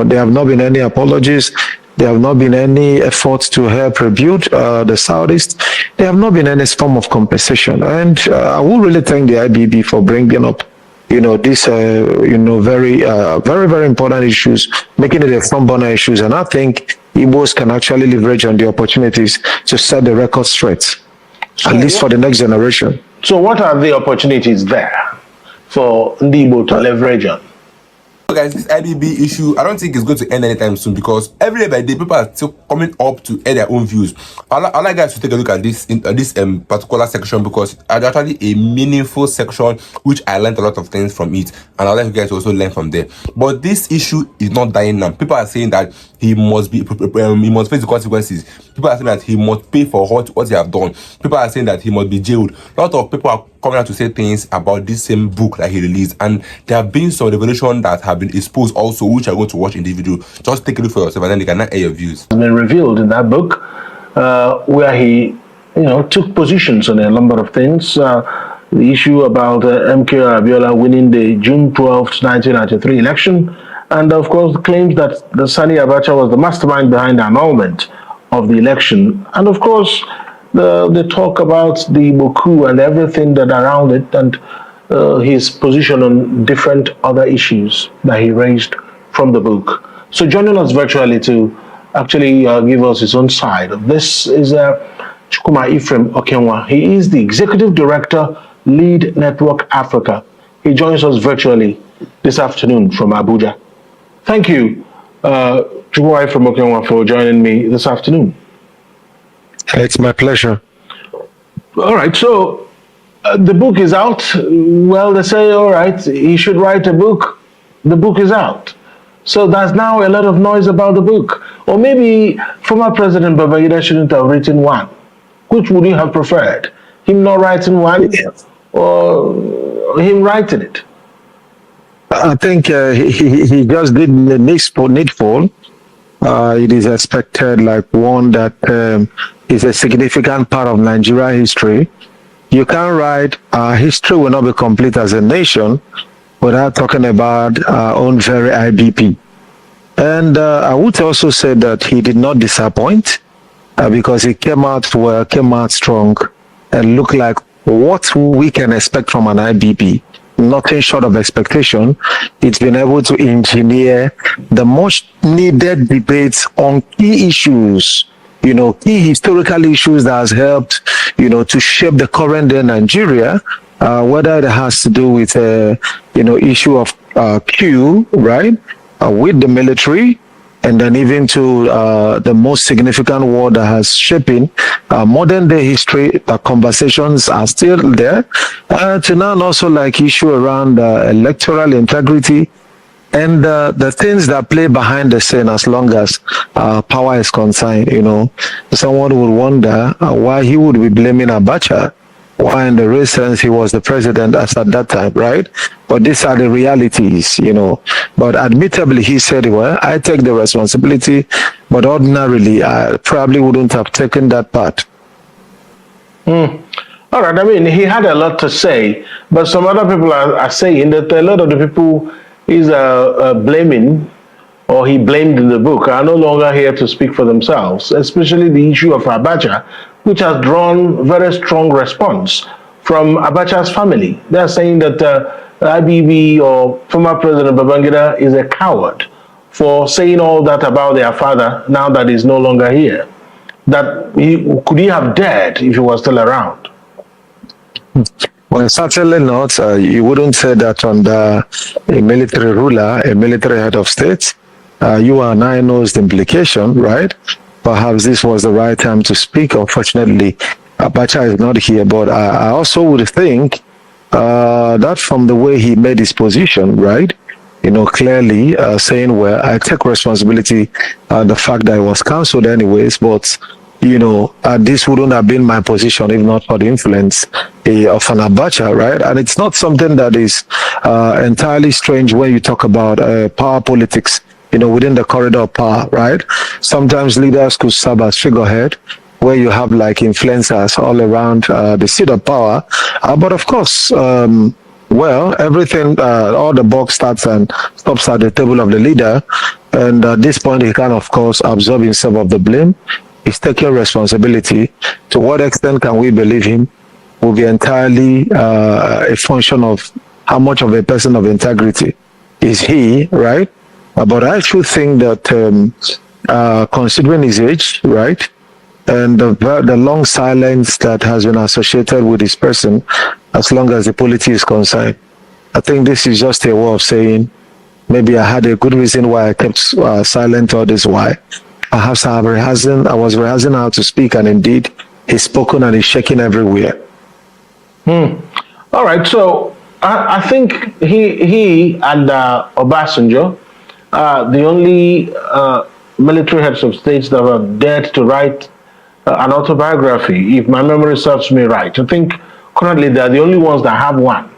there have not been any apologies. There have not been any efforts to help rebuild the Southeast. There have not been any form of compensation. And I will really thank the IBB for bringing up, these, very, very important issues, making it a front burner issues. And I think IGBOS can actually leverage on the opportunities to set the record straight, at least for the next generation. So what are the opportunities there for Ndibo to leverage on? Guys, this IBB issue, I don't think it's going to end anytime soon, because every day people are still coming up to air their own views. I'd like guys to take a look at this particular section, because it's actually a meaningful section which I learned a lot of things from it, and I'd like you guys to also learn from there. But this issue is not dying now. People are saying that he must face the consequences. People are saying that he must pay for what he have done. People are saying that he must be jailed. A lot of people are coming out to say things about this same book that he released, and there have been some revelations that have been exposed also, which I'm going to watch in this video. Just take a look for yourself, and then you can air your views. It's been revealed in that book, where he, took positions on a number of things. The issue about MK Abiola winning the June 12th, 1993 election, and of course claims that the Sani Abacha was the mastermind behind the annulment of the election, and of course the talk about the Boku and everything that around it, and his position on different other issues that he raised from the book. So joining us virtually to actually give us his own side of this is Chukwuma Ephraim Okenwa. He is the Executive Director, Lead Network Africa. He joins us virtually this afternoon from Abuja. Thank you, Chukwuma Ephraim Okenwa, for joining me this afternoon. It's my pleasure. All right, so the book is out. Well, they say, all right, he should write a book. The book is out. So there's now a lot of noise about the book. Or maybe former President Babangida shouldn't have written one. Which would you have preferred? Him not writing one, or him writing it? I think he just did the needful. It is expected, like one that is a significant part of Nigeria history. You can't write history will not be complete as a nation without talking about our own very IBP. And I would also say that he did not disappoint, because he came out well, came out strong, and looked like what we can expect from an IBP. Nothing short of expectation. It's been able to engineer the much needed debates on key issues, key historical issues that has helped, to shape the current day Nigeria, whether it has to do with, issue of Q, right, with the military, and then even to the most significant war that has shaping modern day history. Conversations are still there. To now also like issue around electoral integrity and the things that play behind the scene as long as power is concerned. Someone would wonder why he would be blaming Abacha, why in the real sense he was the president as at that time, right? But these are the realities, But admittably, he said, well, I take the responsibility, but ordinarily, I probably wouldn't have taken that part. All right, I mean, he had a lot to say, but some other people are saying that a lot of the people he's blaming, or he blamed in the book, are no longer here to speak for themselves, especially the issue of Abacha, which has drawn very strong response from Abacha's family. They're saying that IBB or former President Babangida is a coward for saying all that about their father now that he's no longer here. That could he have dared if he was still around? Well, certainly not. You wouldn't say that under a military ruler, a military head of state. You and I knows the implication, right? Perhaps this was the right time to speak. Unfortunately, Abacha is not here, but I also would think that from the way he made his position, right? Clearly saying, well, I take responsibility the fact that I was cancelled anyways, but, this wouldn't have been my position if not for the influence of an Abacha, right? And it's not something that is entirely strange when you talk about power politics, within the corridor of power, right? Sometimes leaders could serve as figurehead, where you have like influencers all around the seat of power. But of course, well, everything, all the buck starts and stops at the table of the leader. And at this point, he can, of course, absorb himself of the blame. He's taking responsibility. To what extent can we believe him will be entirely a function of how much of a person of integrity is he, right? But I should think that considering his age, right, and the long silence that has been associated with this person, as long as the polity is concerned, I think this is just a way of saying, maybe I had a good reason why I kept silent all this while. Perhaps I was rehearsing how to speak, and indeed, he's spoken and he's shaking everywhere. All right, so I think he and Obasanjo are the only military heads of states that have dared to write an autobiography, if my memory serves me right. I think currently they're the only ones that have one.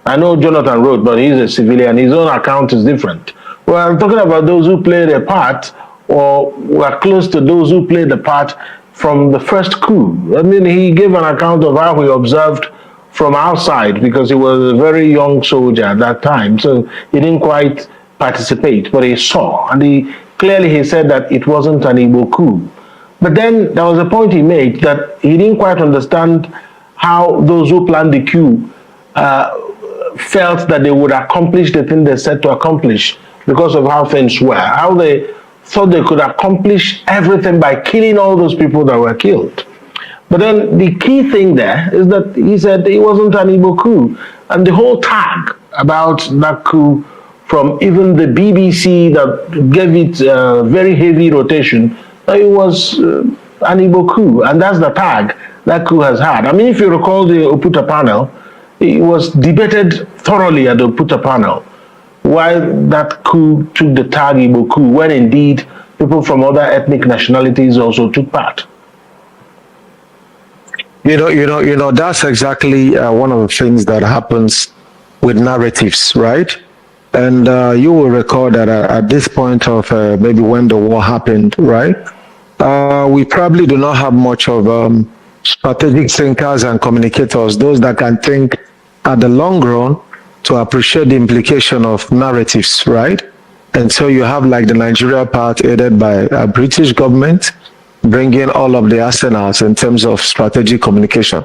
I know Jonathan wrote, but he's a civilian. His own account is different. Well, I'm talking about those who played a part or were close to those who played the part from the first coup. I mean, he gave an account of how he observed from outside because he was a very young soldier at that time. So he didn't quite participate, but he saw. And he said that it wasn't an Igbo coup. But then there was a point he made that he didn't quite understand how those who planned the coup felt that they would accomplish the thing they said to accomplish because of how things were, how they thought they could accomplish everything by killing all those people that were killed. But then the key thing there is that he said it wasn't an Igbo coup. And the whole tag about that coup from even the BBC that gave it very heavy rotation, it was an Igbo coup. And that's the tag that coup has had. I mean, if you recall the Oputa panel, it was debated thoroughly at the Oputa panel why that coup took the tag Igbo coup, when indeed people from other ethnic nationalities also took part. You know, that's exactly one of the things that happens with narratives, right? And you will recall that at this point of maybe when the war happened, right? We probably do not have much of strategic thinkers and communicators, those that can think at the long run to appreciate the implication of narratives, right? And so you have like the Nigeria part aided by a British government, bringing all of the arsenals in terms of strategic communication.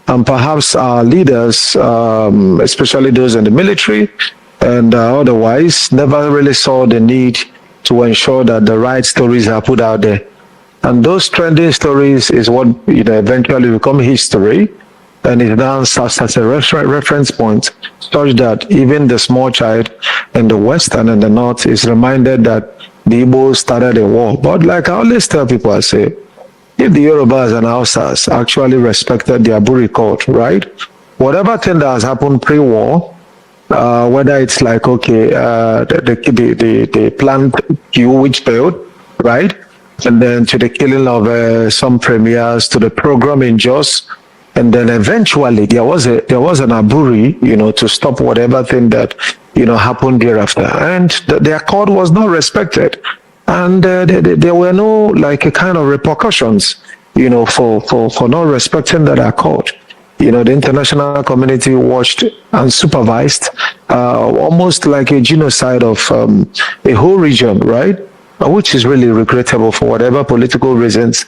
And perhaps our leaders, especially those in the military and otherwise, never really saw the need to ensure that the right stories are put out there. And those trending stories is what eventually become history, and it now serves as a reference point, such that even the small child in the West and in the North is reminded that the Igbos started a war. But like I always tell people, I say, if the Yorubas and Hausas actually respected their Buri code, right? Whatever thing that has happened pre-war, whether it's like, okay, the planned coup which failed, right? And then to the killing of some premiers, to the program in Jos, and then eventually there was an Aburi, to stop whatever thing that happened thereafter, and their code was not respected, and there were no like a kind of repercussions, for not respecting that accord. The international community watched and supervised almost like a genocide of a whole region, right? Which is really regrettable for whatever political reasons.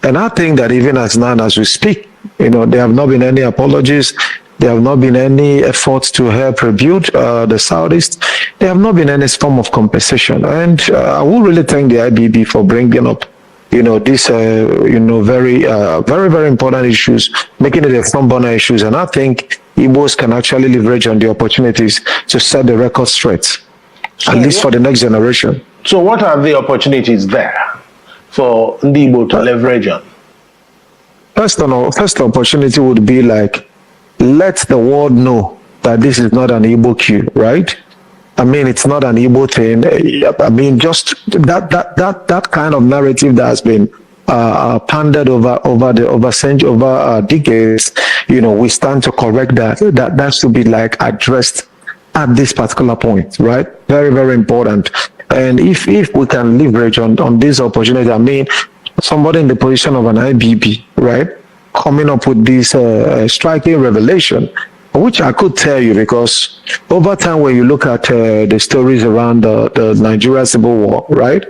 And I think that even as we speak, there have not been any apologies. There have not been any efforts to help rebuild the Southeast. There have not been any form of compensation. And I will really thank the IBB for bringing up, these, very, very important issues, making it a front burner issues. And I think Igbos can actually leverage on the opportunities to set the record straight, at least for the next generation. So what are the opportunities there for Igbo to leverage on? First opportunity would be like, let the world know that this is not an Igbo coup, right? I mean, it's not an Igbo thing. I mean, just that kind of narrative that has been pandered over decades. We stand to correct that. That should be like addressed at this particular point, right? Very, very important. And if we can leverage on this opportunity, I mean, somebody in the position of an IBB, right, coming up with this striking revelation, which I could tell you because over time, when you look at the stories around the Nigeria Civil War, right?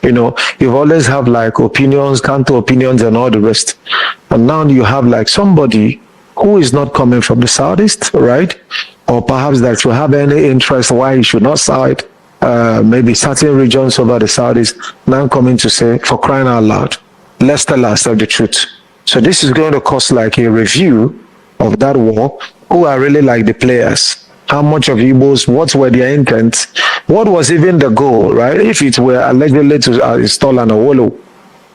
You know, you've always have like opinions, counter opinions, and all the rest. And now you have like somebody who is not coming from the Southeast, right? Or perhaps that you have any interest why you should not side maybe certain regions over the Southeast, now coming to say, for crying out loud, let's tell ourselves the truth. So this is going to cost like a review of that war. Who are really like the players? How much of Igbos? What were their intents? What was even the goal, right? If it were allegedly to install an Awolo,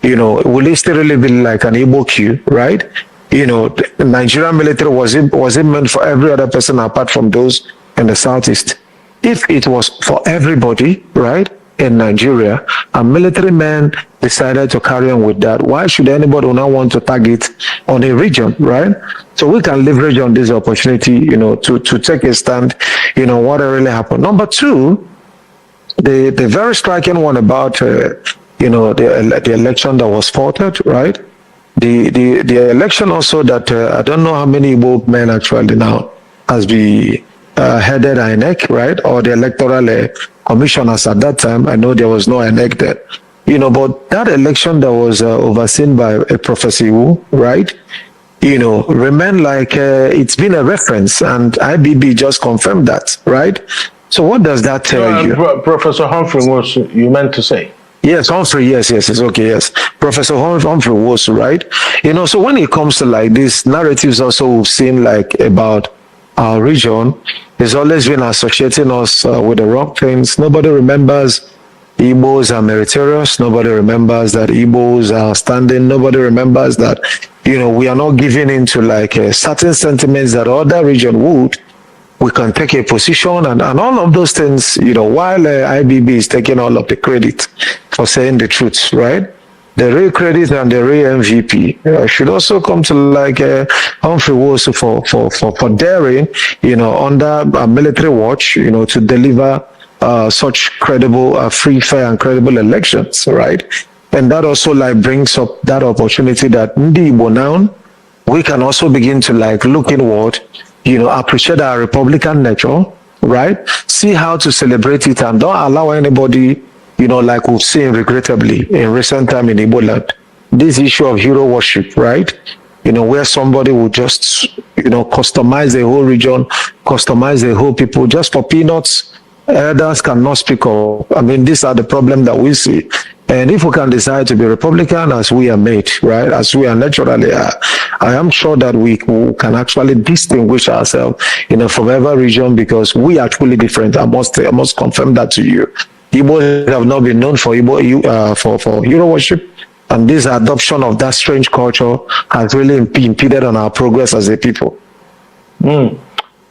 you know, will it still really be like an Igbo queue, right? You know, the Nigerian military, was it meant for every other person apart from those in the Southeast? If it was for everybody, right, in Nigeria, and military men decided to carry on with that, why should anybody not want to target on a region, right? So we can leverage on this opportunity, you know, to take a stand, you know, what really happened. Number two, the very striking one about, you know, the election that was faulted, right? The election also that, I don't know how many Igbo men actually now has been headed INEC, right? Or the electoral commissioners at that time. I know there was no INEC there. You know, but that election that was overseen by a Professor Iwu, right? You know, remain like it's been a reference, and IBB just confirmed that, right? So what does that tell you? Professor Humphrey, was you meant to say? Yes, Humphrey, yes, it's okay, yes. Professor Humphrey was, right? You know, so when it comes to like these narratives also we've seen like about our region, it's always been associating us with the wrong things. Nobody remembers Igbos are meritorious. Nobody remembers that Igbos are standing. Nobody remembers that, you know, we are not giving into like certain sentiments that other region would. We can take a position and all of those things, you know, while IBB is taking all of the credit for saying the truth, right? The real credit and the real MVP should also come to like Humphrey Wosu for daring, you know, under military watch, you know, to deliver such credible, free, fair, and credible elections, right? And that also like brings up that opportunity that Ndi Igbo now, we can also begin to like look inward, you know, appreciate our Republican nature, right? See how to celebrate it and don't allow anybody, you know, like we've seen regrettably in recent time in Igbo land, this issue of hero worship, right? You know, where somebody will just, you know, customize the whole region, customize the whole people just for peanuts. Others cannot speak of. I mean, these are the problems that we see. And if we can decide to be Republican as we are made, right, as we are naturally are, I am sure that we can actually distinguish ourselves, you know, from every region because we are truly different. I must confirm that to you. Igbo have not been known for for hero worship, and this adoption of that strange culture has really impeded on our progress as a people.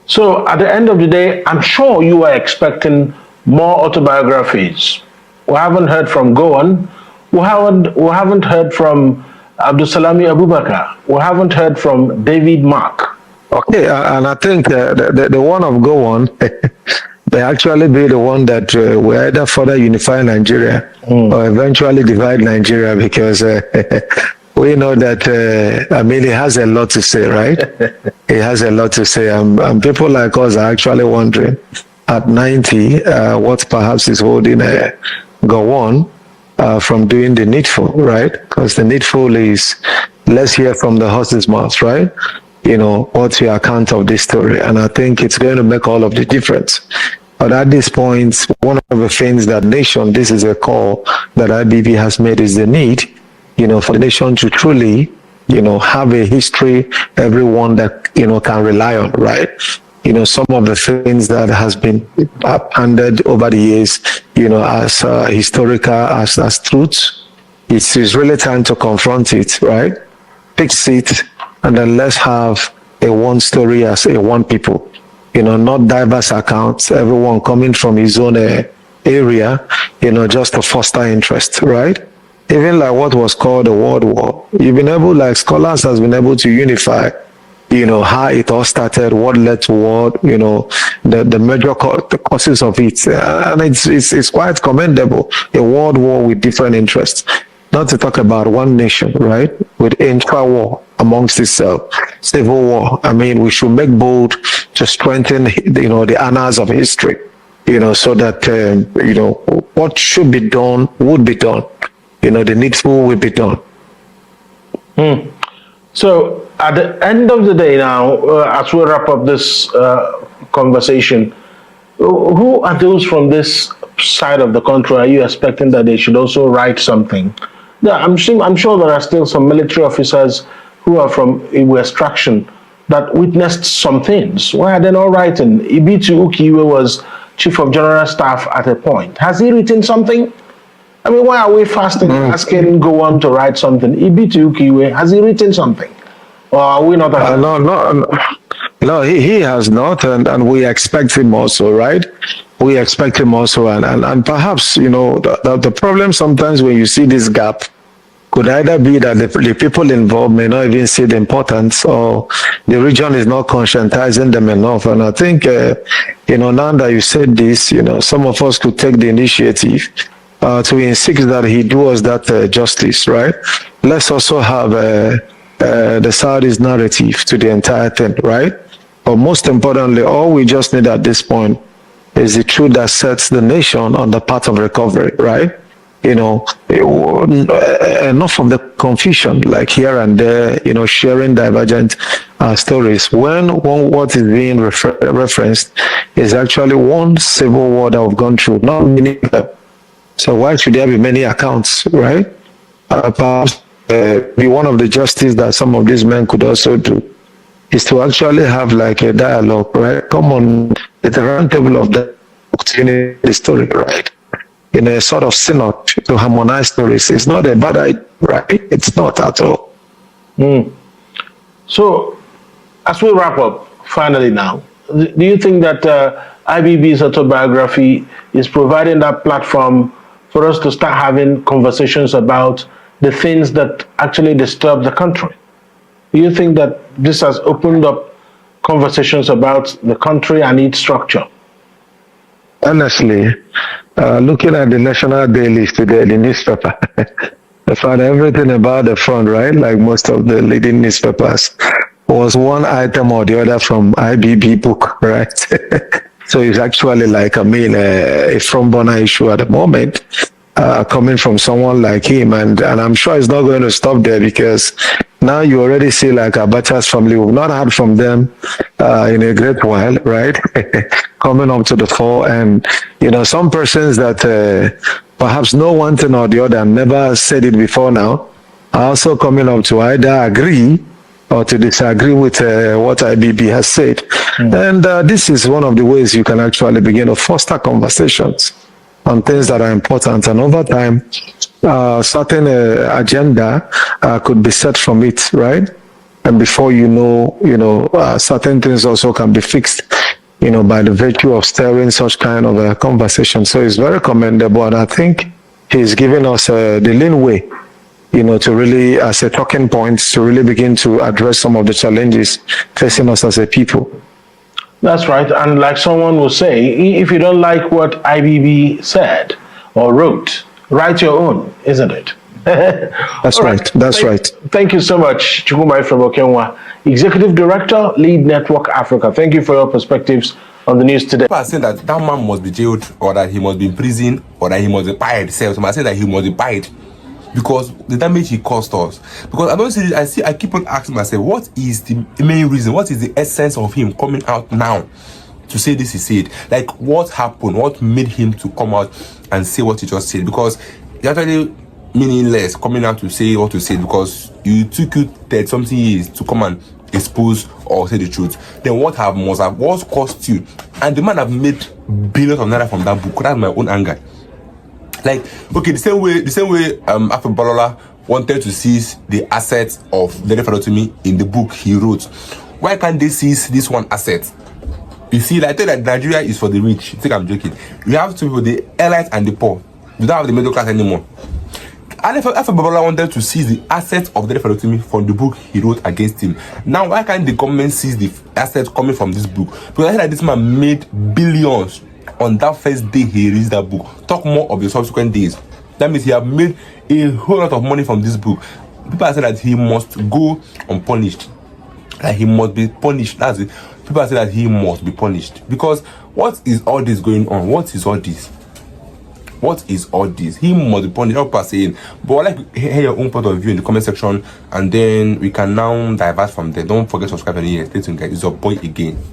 So at the end of the day, I'm sure you are expecting more autobiographies. We haven't heard from Gowon. We haven't heard from Abdulsalami Abubakar. We haven't heard from David Mark. Okay, and I think the one of Gowon they actually be the one that will either further unify Nigeria or eventually divide Nigeria because we know that, I mean, he has a lot to say, right? He has a lot to say. And people like us are actually wondering at 90 what perhaps is holding Gowon from doing the needful, right? Because the needful is, let's hear from the horse's mouth, right? You know, what's your account of this story? And I think it's going to make all of the difference. But at this point, one of the things that nation, this is a call that IBB has made, is the need, you know, for the nation to truly, you know, have a history, everyone that, you know, can rely on, right? You know, some of the things that has been handed over the years, you know, as historical, as truths, it's really time to confront it, right? Fix it, and then let's have a one story as a one people. You know, not diverse accounts, everyone coming from his own area, you know, just to foster interest, right? Even like what was called the World War, you've been able, like scholars has been able to unify, you know, how it all started, what led to what, you know, the major the causes of it. And it's quite commendable, a world war with different interests. Not to talk about one nation, right, with intra-war amongst itself. Civil war. I mean, we should make bold to strengthen, the annals of history, so that, what should be done would be done. The needful will be done. So at the end of the day now, as we wrap up this conversation, who are those from this side of the country are you expecting that they should also write something? Yeah, I'm sure there are still some military officers who are from Igbo extraction that witnessed some things. Why are they not writing? Ibitu Ukiwe was Chief of General Staff at a point. Has he written something? I mean, why are we fasting asking Gowon to write something? Ibitu Ukiwe, has he written something? Or are we not? No, he has not, and we expect him also, right? We expect him also, and perhaps, the problem sometimes when you see this gap could either be that the people involved may not even see the importance, or the region is not conscientizing them enough. And I think, now that you said this, some of us could take the initiative to insist that he do us that justice, right? Let's also have the Saudi's narrative to the entire thing, right? But most importantly, all we just need at this point is the truth that sets the nation on the path of recovery, right? Enough of the confusion, like here and there, sharing divergent stories. When what is being referenced is actually one civil war that we've gone through, not many of them. So why should there be many accounts, right? Perhaps be one of the justice that some of these men could also do is to actually have like a dialogue, right? Come on, at the round table of the story, right? In a sort of synod to harmonize stories. It's not a bad idea, right? It's not at all. So, as we wrap up, finally now, do you think that IBB's autobiography is providing that platform for us to start having conversations about the things that actually disturb the country? Do you think that this has opened up conversations about the country and its structure? Honestly, looking at the national dailies today, the newspaper, I found everything about the front, right? Like most of the leading newspapers, was one item or the other from IBB book, right? So it's actually like, a front burner issue at the moment, coming from someone like him. And I'm sure it's not going to stop there, because now you already see like Abacha's family. We've not heard from them in a great while, right? Coming up to the fore. And, some persons that perhaps know one thing or the other and never said it before now are also coming up to either agree or to disagree with what IBB has said. And this is one of the ways you can actually begin to foster conversations on things that are important. And over time, certain agenda could be set from it, right? And before certain things also can be fixed, by the virtue of stirring such kind of a conversation. So it's very commendable, and I think he's giving us the leeway, to really, as a talking point, to really begin to address some of the challenges facing us as a people. That's right. And like someone will say, if you don't like what IBB said or wrote, write your own, isn't it? That's right. That's right. Thank you so much, Chukwumai from Okenwa, Executive Director, Lead Network Africa. Thank you for your perspectives on the news today. People are saying that that man must be jailed, or that he must be in prison, or that he must be fired. Some are saying that he must be fired because the damage he caused us. Because I don't see this, I keep on asking myself, what is the main reason? What is the essence of him coming out now to say this he said? Like, what happened? What made him to come out and say what he just said? Because he actually meaningless coming out to say what to say, because you took you 30 something years to come and expose or say the truth. Then what cost you? And the man have made billions of naira from that book. That's my own anger. Like, okay, the same way Afro Balola wanted to seize the assets of the referee in the book he wrote. Why can't they seize this one asset? You see, like, I tell that Nigeria is for the rich. I think I'm joking. We have to for the elite and the poor. We don't have the middle class anymore. And if Babala wanted to seize the assets of the referee from the book he wrote against him, now why can't the government seize the assets coming from this book? Because I heard that this man made billions on that first day he released that book. Talk more of the subsequent days. That means he have made a whole lot of money from this book. People are saying that he must go unpunished. That he must be punished. That's it. People are saying that he must be punished. Because what is all this going on? What is all this? What is all this? He must be punished. People are saying, but I'd like to hear your own point of view in the comment section, and then we can now divert from there. Don't forget to subscribe and stay tuned, guys. It's your boy again.